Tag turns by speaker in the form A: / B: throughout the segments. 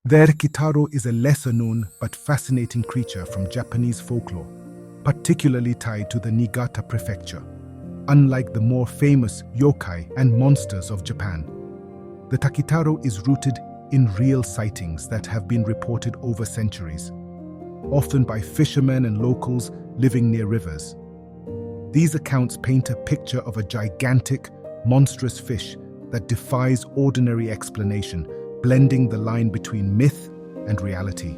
A: The Takitaro is a lesser-known but fascinating creature from Japanese folklore, particularly tied to the Niigata prefecture. Unlike the more famous yokai and monsters of Japan, the Takitaro is rooted in real sightings that have been reported over centuries, often by fishermen and locals living near rivers. These accounts paint a picture of a gigantic, monstrous fish that defies ordinary explanation, blending the line between myth and reality.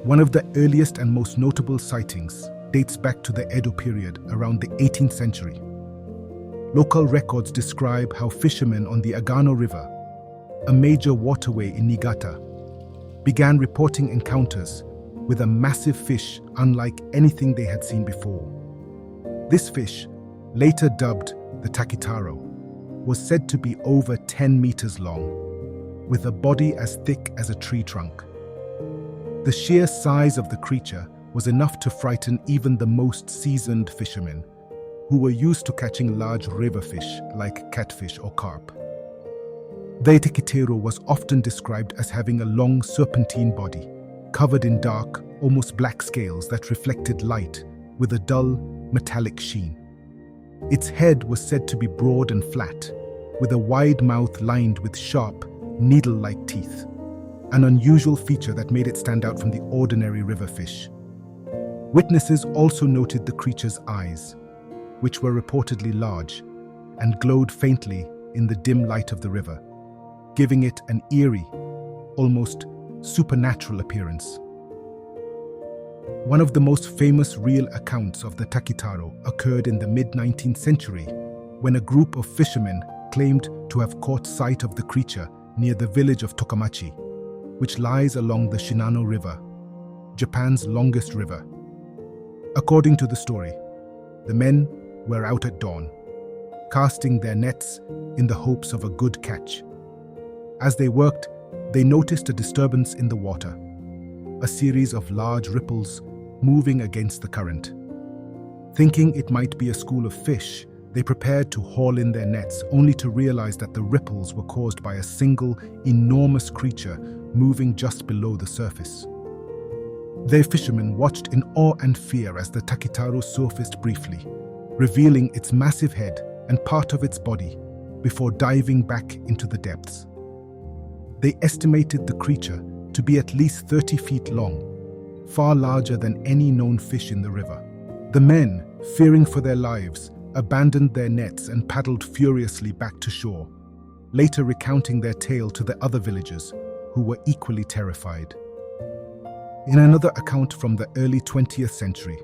A: One of the earliest and most notable sightings dates back to the Edo period around the 18th century. Local records describe how fishermen on the Agano River, a major waterway in Niigata, began reporting encounters with a massive fish unlike anything they had seen before. This fish, later dubbed the Takitaro, was said to be over 10 meters long, with a body as thick as a tree trunk. The sheer size of the creature was enough to frighten even the most seasoned fishermen, who were used to catching large river fish like catfish or carp. The Takitaro was often described as having a long serpentine body, covered in dark, almost black scales that reflected light with a dull, metallic sheen. Its head was said to be broad and flat, with a wide mouth lined with sharp, needle-like teeth, an unusual feature that made it stand out from the ordinary river fish. Witnesses also noted the creature's eyes, which were reportedly large and glowed faintly in the dim light of the river, giving it an eerie, almost supernatural appearance. One of the most famous real accounts of the Takitaro occurred in the mid-19th century, when a group of fishermen claimed to have caught sight of the creature near the village of Tokamachi, which lies along the Shinano River, Japan's longest river. According to the story, the men were out at dawn, casting their nets in the hopes of a good catch. As they worked, they noticed a disturbance in the water, a series of large ripples moving against the current. Thinking it might be a school of fish, they prepared to haul in their nets, only to realize that the ripples were caused by a single, enormous creature moving just below the surface. The fishermen watched in awe and fear as the Takitaro surfaced briefly, revealing its massive head and part of its body before diving back into the depths. They estimated the creature to be at least 30 feet long, far larger than any known fish in the river. The men, fearing for their lives, abandoned their nets and paddled furiously back to shore, later recounting their tale to the other villagers, who were equally terrified. In another account from the early 20th century,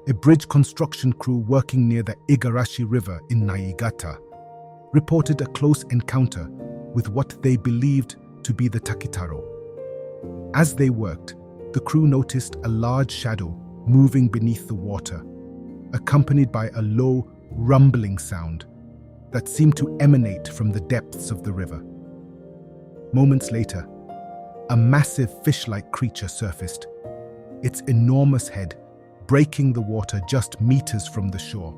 A: a bridge construction crew working near the Igarashi River in Niigata reported a close encounter with what they believed to be the Takitaro. As they worked, the crew noticed a large shadow moving beneath the water, accompanied by a low, rumbling sound that seemed to emanate from the depths of the river. Moments later, a massive fish-like creature surfaced, its enormous head breaking the water just meters from the shore.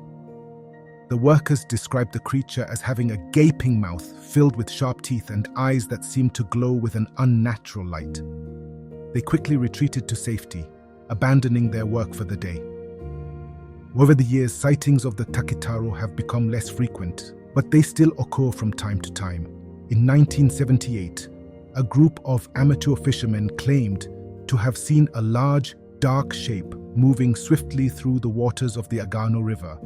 A: The workers described the creature as having a gaping mouth filled with sharp teeth and eyes that seemed to glow with an unnatural light. They quickly retreated to safety, abandoning their work for the day. Over the years, sightings of the Takitaro have become less frequent, but they still occur from time to time. In 1978, a group of amateur fishermen claimed to have seen a large, dark shape moving swiftly through the waters of the Agano River,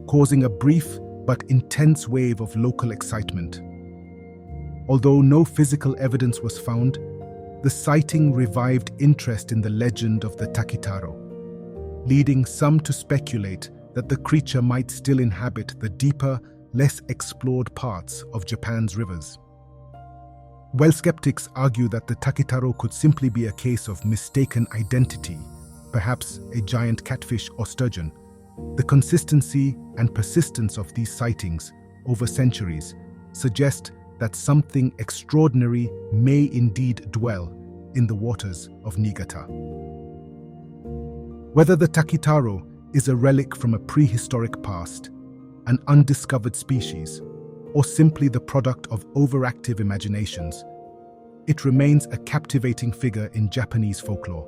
A: causing a brief but intense wave of local excitement. Although no physical evidence was found, the sighting revived interest in the legend of the Takitaro, leading some to speculate that the creature might still inhabit the deeper, less explored parts of Japan's rivers. While skeptics argue that the Takitaro could simply be a case of mistaken identity, perhaps a giant catfish or sturgeon, the consistency and persistence of these sightings over centuries suggest that something extraordinary may indeed dwell in the waters of Niigata. Whether the Takitaro is a relic from a prehistoric past, an undiscovered species, or simply the product of overactive imaginations, it remains a captivating figure in Japanese folklore,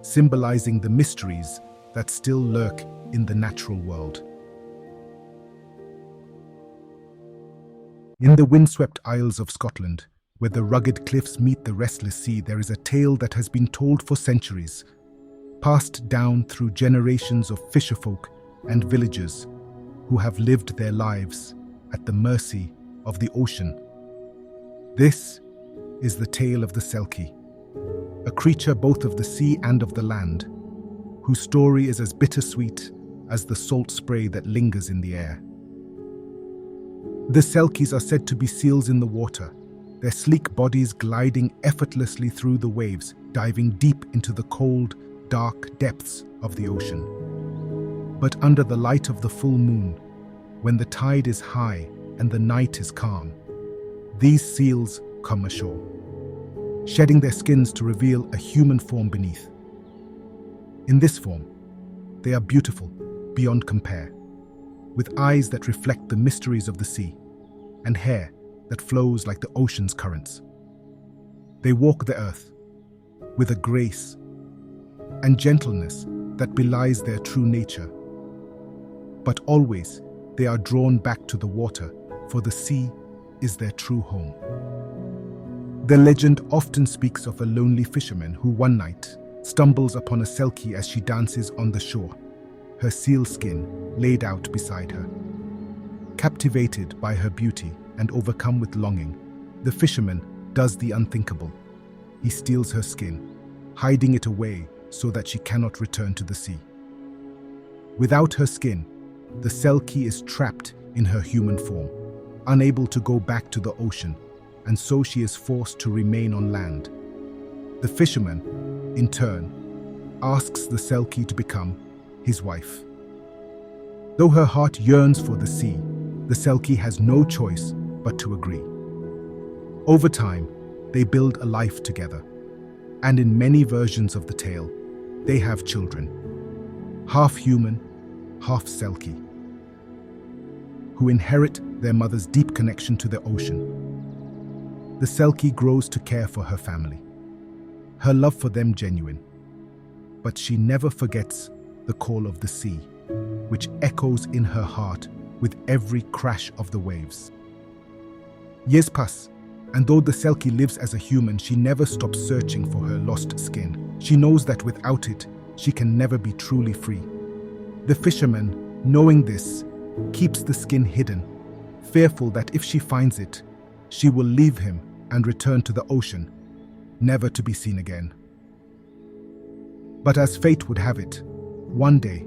A: symbolizing the mysteries that still lurk in the natural world. In the windswept Isles of Scotland, where the rugged cliffs meet the restless sea, there is a tale that has been told for centuries, passed down through generations of fisherfolk and villagers who have lived their lives at the mercy of the ocean. This is the tale of the Selkie, a creature both of the sea and of the land, whose story is as bittersweet as the salt spray that lingers in the air. The Selkies are said to be seals in the water, their sleek bodies gliding effortlessly through the waves, diving deep into the cold, dark depths of the ocean. But under the light of the full moon, when the tide is high and the night is calm, these seals come ashore, shedding their skins to reveal a human form beneath. In this form, they are beautiful beyond compare, with eyes that reflect the mysteries of the sea and hair that flows like the ocean's currents. They walk the earth with a grace and gentleness that belies their true nature. But always they are drawn back to the water, for the sea is their true home. The legend often speaks of a lonely fisherman who one night stumbles upon a Selkie as she dances on the shore, her seal skin laid out beside her. Captivated by her beauty and overcome with longing, the fisherman does the unthinkable. He steals her skin, hiding it away so that she cannot return to the sea. Without her skin, the Selkie is trapped in her human form, unable to go back to the ocean, and so she is forced to remain on land. The fisherman, in turn, asks the Selkie to become his wife. Though her heart yearns for the sea, the Selkie has no choice but to agree. Over time, they build a life together, and in many versions of the tale, they have children, half human, half Selkie, who inherit their mother's deep connection to the ocean. The Selkie grows to care for her family, her love for them genuine, but she never forgets the call of the sea, which echoes in her heart with every crash of the waves. Years pass, and though the Selkie lives as a human, she never stops searching for her lost skin. She knows that without it, she can never be truly free. The fisherman, knowing this, keeps the skin hidden, fearful that if she finds it, she will leave him and return to the ocean, never to be seen again. But as fate would have it, one day,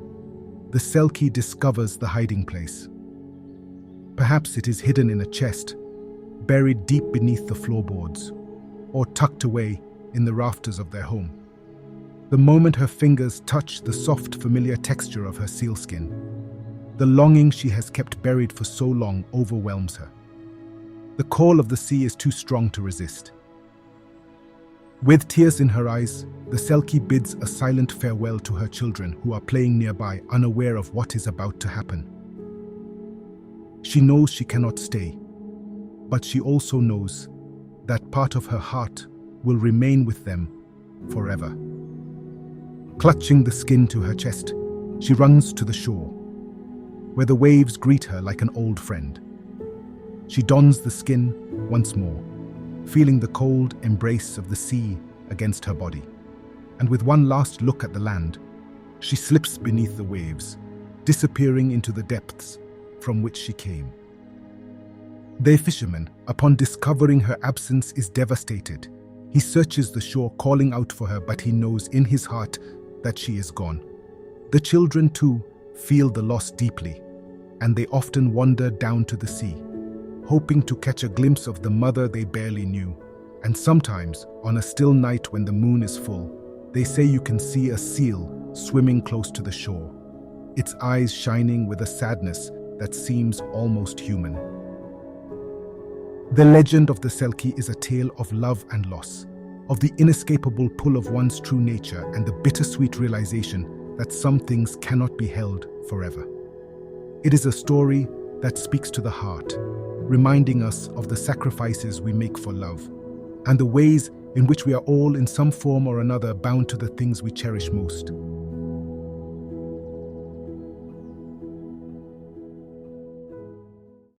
A: the Selkie discovers the hiding place. Perhaps it is hidden in a chest, buried deep beneath the floorboards, or tucked away in the rafters of their home. The moment her fingers touch the soft, familiar texture of her sealskin, the longing she has kept buried for so long overwhelms her. The call of the sea is too strong to resist. With tears in her eyes, the Selkie bids a silent farewell to her children who are playing nearby, unaware of what is about to happen. She knows she cannot stay, but she also knows that part of her heart will remain with them forever. Clutching the skin to her chest, she runs to the shore, where the waves greet her like an old friend. She dons the skin once more, feeling the cold embrace of the sea against her body. And with one last look at the land, she slips beneath the waves, disappearing into the depths from which she came. The fisherman, upon discovering her absence, is devastated. He searches the shore, calling out for her, but he knows in his heart that she is gone. The children, too, feel the loss deeply, and they often wander down to the sea, hoping to catch a glimpse of the mother they barely knew. And sometimes, on a still night when the moon is full, they say you can see a seal swimming close to the shore, its eyes shining with a sadness that seems almost human. The legend of the Selkie is a tale of love and loss, of the inescapable pull of one's true nature and the bittersweet realization that some things cannot be held forever. It is a story that speaks to the heart, reminding us of the sacrifices we make for love, and the ways in which we are all in some form or another bound to the things we cherish most.